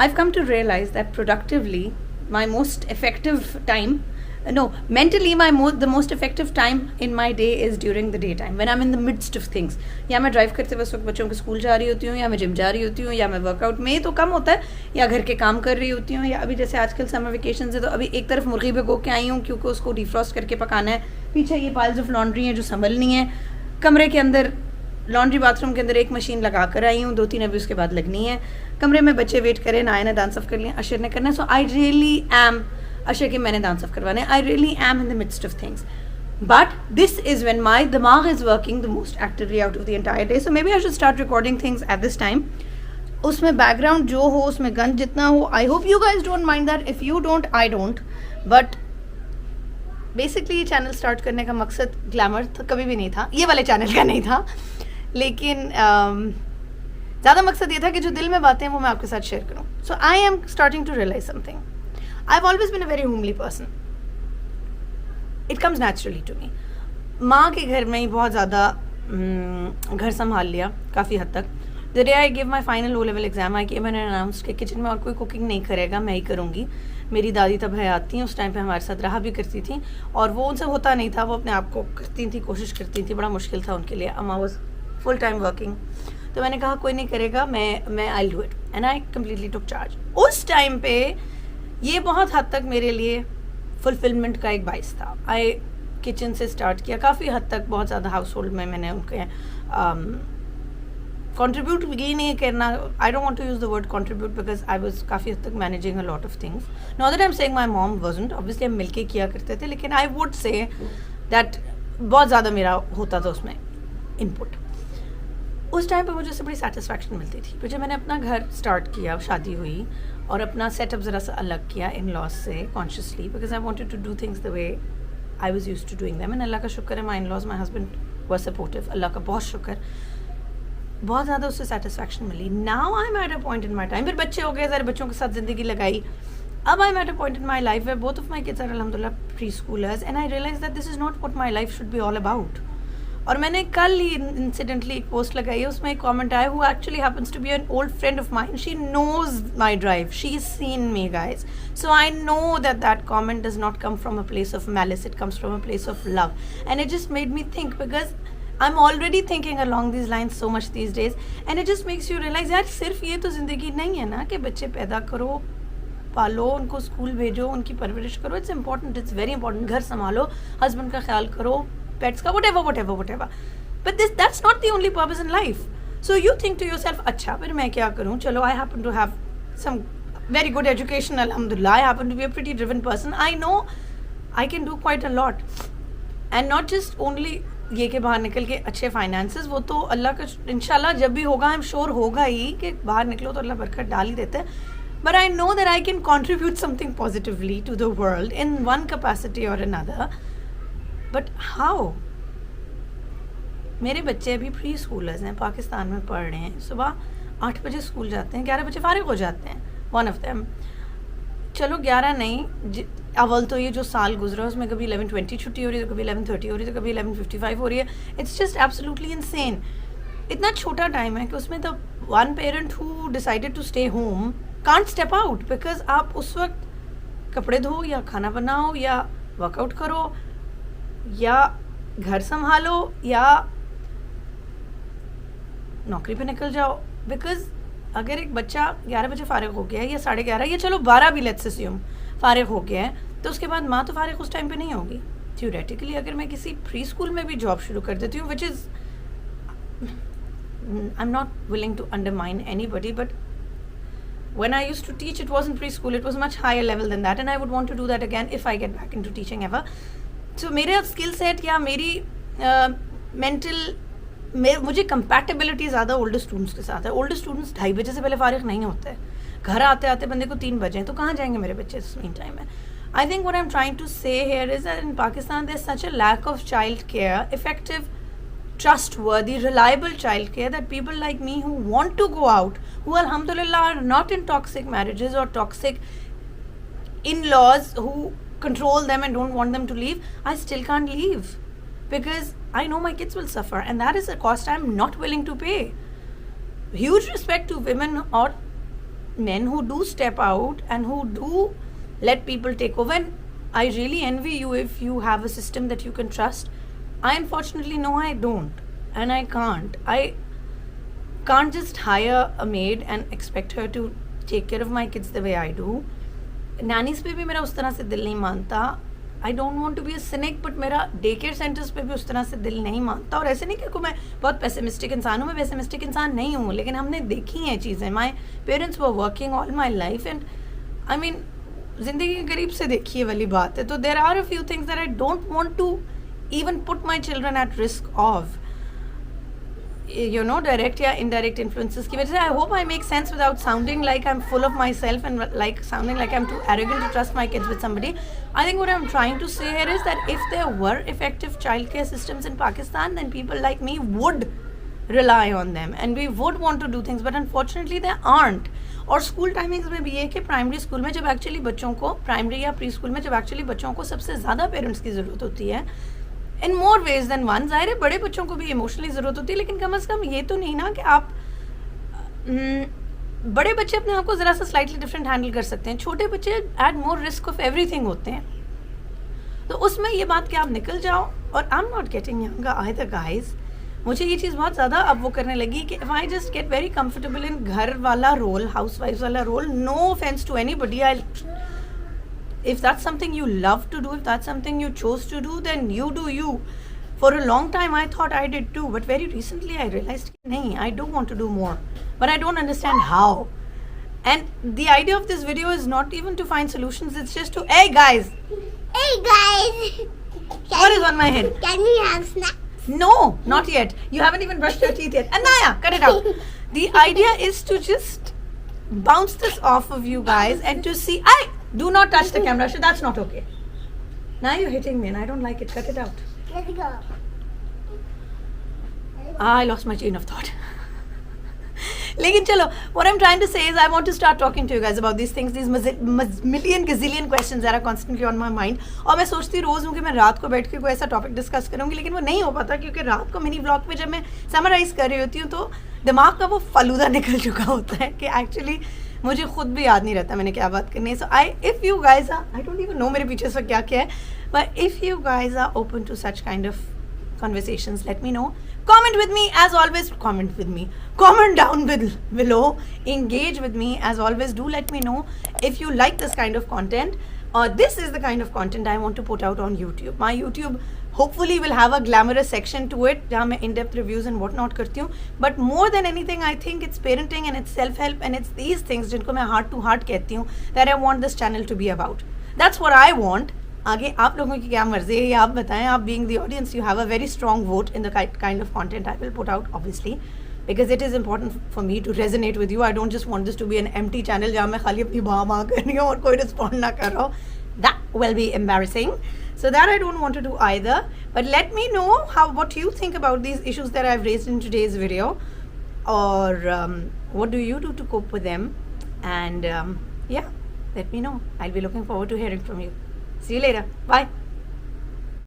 I've come to realize that productively, my most effective time, mentally the most effective time in my day is during the daytime, when I'm in the midst of things. या मैं drive करते वक्त बच्चों के school जा रही होती हूँ, या मैं जिम जा रही होती हूँ, या मैं वर्कआउट में तो कम होता है, या घर के काम कर रही होती हूँ, या अभी जैसे आजकल समर वेकेशन है तो अभी एक तरफ मुर्गी भिगो के आई हूँ क्योंकि उसको डिफ्रॉस्ट करके पकाना है, पीछे ये पाइल्स ऑफ लॉन्ड्री है जो संभलनी है, कमरे के अंदर लॉन्ड्री बाथरूम के अंदर एक मशीन लगा कर आई हूँ, 2-3 अभी उसके बाद लगनी है, कमरे में बच्चे वेट करें, नहाए ना दांत साफ कर लिया, अशर ने करना है. सो आई रियली एम अशर के मैंने दांत साफ करवाने, I really am in the midst of things. But this is when my dimag is working the most actively out of the entire day. So maybe I should start recording things at this time. उसमें background जो हो, उसमें gun जितना हो. I hope you guys don't mind that. If you don't, I don't. But basically ये channel start करने का मकसद ग्लैमर कभी भी नहीं था, ये वाले चैनल का नहीं था, लेकिन ज़्यादा मकसद ये था कि जो दिल में बातें हैं वो मैं आपके साथ शेयर करूँ. So I am starting to realize something. I've always been a very homely person. It comes naturally to me. माँ के घर में ही बहुत ज़्यादा घर संभाल लिया काफ़ी हद तक. The day I gave my final O-level exam, I came and announced कि किचन में और कोई कुकिंग नहीं करेगा, मैं ही करूँगी. मेरी दादी तब हयात थी, उस टाइम पे हमारे साथ रहा भी करती थी, और वो उनसे होता नहीं था, वो अपने आप को करती थी, कोशिश करती थी, बड़ा मुश्किल था उनके लिए. अम्मा वॉज फुल टाइम वर्किंग, तो मैंने कहा कोई नहीं करेगा, मैं I will do it, and I completely took charge. उस टाइम पे ये बहुत हद तक मेरे लिए फुलफिलमेंट का एक बाइस था. आई किचन से स्टार्ट किया, काफ़ी हद तक बहुत ज़्यादा हाउस होल्ड में मैंने उनके कंट्रीब्यूट भी नहीं करना. I don't want to use the word contribute because I was काफ़ी हद तक managing a lot of things. Not that I am saying my mom wasn't, obviously हम मिलके किया करते थे, लेकिन आई वुड से दैट बहुत ज़्यादा मेरा होता था उसमें इनपुट. उस टाइम पे मुझे उससे बड़ी सेटिस्फैक्शन मिलती थी. फिर जब मैंने अपना घर स्टार्ट किया, शादी हुई, और अपना सेटअप ज़रा सा अलग किया इन लॉज से consciously, because I wanted to do things the way I was used to doing them. And Allah का शुक्र है, my in laws, my husband were supportive, Allah का बहुत शुक्र, बहुत ज़्यादा उससे सेटिस्फैक्शन मिली. Now I am at a point in my time, फिर बच्चे हो गए, सारे बच्चों के साथ ज़िंदगी लगाई. अब I am at a point in my life where both of my kids are अल्हम्दुलिल्लाह preschoolers, and I realise that this is not what my life should be all about. और मैंने कल ही इंसिडेंटली एक post लगाई है, उसमें एक comment आया, who actually happens to be an old friend of mine. She knows my drive, she is seen me guys, so I know that that comment does not come from a place of malice, it comes from a place of love. And it just made me think, because I am already thinking along these lines so much these days, and it just makes you realize यार सिर्फ ये तो ज़िंदगी नहीं है ना कि बच्चे पैदा करो, पालो, उनको स्कूल भेजो, उनकी परवरिश करो. It's important, it's very important. घर संभालो, हस्बैंड का ख्याल करो, पेट्स का, whatever. But that's not the only purpose in life. So you think to yourself, अच्छा फिर मैं क्या करूँ, चलो I happen to have some very good education, alhamdulillah, I happen to be a pretty driven person, I know I can do quite a lot, and not just only ये के बाहर निकल के अच्छे फाइनेंसेस, वो तो अल्लाह का इंशाल्लाह जब भी होगा, आई एम श्योर होगा ही कि बाहर निकलो तो अल्लाह बरकत डाल ही देते हैं. But I know that I can contribute something positively to the world in one capacity or another. But how? मेरे बच्चे अभी प्री स्कूलर्स हैं, पाकिस्तान में पढ़ रहे हैं, सुबह 8 बजे स्कूल जाते हैं, 11 बजे फारिग हो जाते हैं. वन ऑफ देम, चलो 11 नहीं, अव्वल तो ये जो साल गुजरा उसमें कभी 11:20 छुट्टी हो रही है, तो कभी 11:30 हो रही है, तो कभी 11:55 हो रही है. It's just absolutely insane. इतना छोटा टाइम है कि उसमें तो one parent who decided to stay home can't step out, because आप उस वक्त कपड़े धो या खाना बनाओ या वर्कआउट करो या घर संभालो या नौकरी पे निकल जाओ. बिकॉज अगर एक बच्चा 11 बजे फारिग हो गया है, या 11:30, या चलो 12 भी लेट्स अज्यूम फारिग हो गया है, तो उसके बाद माँ तो फारिग उस टाइम पे नहीं होगी. थ्योरेटिकली अगर मैं किसी प्री स्कूल में भी जॉब शुरू कर देती हूँ, which is I am not willing to undermine anybody, but when I used to teach, it wasn't preschool, it was much higher level than that, and I would want to do that again if I get back into teaching ever. So मेरे skill set या मेरी मुझे compatibility ज़्यादा older students के साथ है. Older students 2:30 बजे से पहले फारिग नहीं होते, घर आते आते बंदे को 3 बजे, तो कहाँ जाएंगे मेरे बच्चे इस मीन टाइम में. I think what I am trying to say here is that in Pakistan there is such a lack of child care, effective, trustworthy, reliable childcare, that people like me who want to go out, who alhamdulillah are not in toxic marriages or toxic in-laws who control them and don't want them to leave, I still can't leave because I know my kids will suffer, and that is a cost I'm not willing to pay. Huge respect to women or men who do step out and who do let people take over. And I really envy you if you have a system that you can trust. I unfortunately know I don't, and I can't. I can't just hire a maid and expect her to take care of my kids the way I do. Nannies पे भी मेरा उस तरह से दिल नहीं मानता. I don't want to be a cynic, but मेरा डे केयर सेंटर्स पे भी उस तरह से दिल नहीं मानता. और ऐसे नहीं कि मैं बहुत पेसिमिस्टिक इंसान हूँ, मैं पेसिमिस्टिक इंसान नहीं हूँ, लेकिन हमने देखी हैं चीज़ें. My parents were working all my life and I mean ज़िंदगी करीब से देखी है वाली बात है. तो there are a few things that I don't want to even put my children at risk of, you know, direct या indirect influences की वजह से. I hope I make sense without sounding like I'm full of myself and like sounding like I'm too arrogant to trust my kids with somebody. I think what I'm trying to say here is that if there were effective childcare systems in Pakistan, then people like me would rely on them and we would want to do things, but unfortunately there aren't. और school timings में भी ये कि primary school में जब actually बच्चों को, primary या प्री स्कूल में जब एक्चुअली बच्चों को सबसे ज़्यादा पेरेंट्स की ज़रूरत होती है, इन मोर वेज देन वन. ज़ाहिर है बड़े बच्चों को भी इमोशनली ज़रूरत होती है, लेकिन कम अज़ कम ये तो नहीं ना कि आप बड़े बच्चे अपने आप को ज़रा सा स्लाइटली डिफरेंट हैंडल कर सकते हैं, छोटे बच्चे at more risk of everything होते हैं. तो उसमें ये बात कि आप निकल जाओ. और आई am not getting younger either guys. मुझे ये चीज़ बहुत ज़्यादा अब वो करने लगी कि if I just get very comfortable in घर वाला रोल, हाउस वाइफ वाला role, no offence to anybody, I if that's something you love to do, if that's something you chose to do, then you do you. For a long time I thought I did too, but very recently I realized nahi, I do want to do more, but I don't understand how. And the idea of this video is not even to find solutions, it's just to, hey guys, what is on my head? Can we have snacks? No, not yet. You haven't even brushed your teeth yet. Anaya, cut it out. The idea is to just bounce this off of you guys and to see, do not touch the camera. That's not okay. Now you're hitting me and I don't like it. Cut it out. Let's go. I lost my chain of thought. लेकिन चलो, what I'm trying to say is I want to start talking to you guys about these things, these million gazillion questions that are constantly on my mind. और मैं सोचती रोज़ हूँ कि मैं रात को बैठ के कोई ऐसा टॉपिक डिस्कस करूँगी, लेकिन वो नहीं हो पाता क्योंकि रात को मिनी व्लॉग पे जब मैं समराइज़ कर रही होती हूँ तो दिमाग का वो फालूदा निकल चुका होता है कि एक्चुअली मुझे खुद भी याद नहीं रहता मैंने क्या बात करनी है. So if you guys are, I don't even know मेरे पीछे से क्या क्या है, but if you guys are open to such kind of conversations, let me know. Comment with me as always. Comment down below. Engage with me as always. Do let me know if you like this kind of content, or this is the kind of content I want to put out on YouTube. My YouTube hopefully will have a glamorous section to it जहाँ मैं in-depth reviews and whatnot करती हूँ. But more than anything, I think it's parenting and it's self-help and it's these things जिनको मैं heart to heart कहती हूँ that I want this channel to be about. That's what I want. आगे आप लोगों की क्या मर्जी है ये आप बताएं. आप being the audience, you have a very strong vote in the kind of content I will put out, obviously, because it is important for me to resonate with you. I don't just want this to be an empty channel जहाँ मैं खाली अपनी भाव कर रही हूँ और कोई respond ना कर रहा हो. That will be embarrassing. So that I don't want to do either. But let me know what you think about these issues that I've raised in today's video, or what do you do to cope with them? And yeah, let me know. I'll be looking forward to hearing from you. See you later. Bye.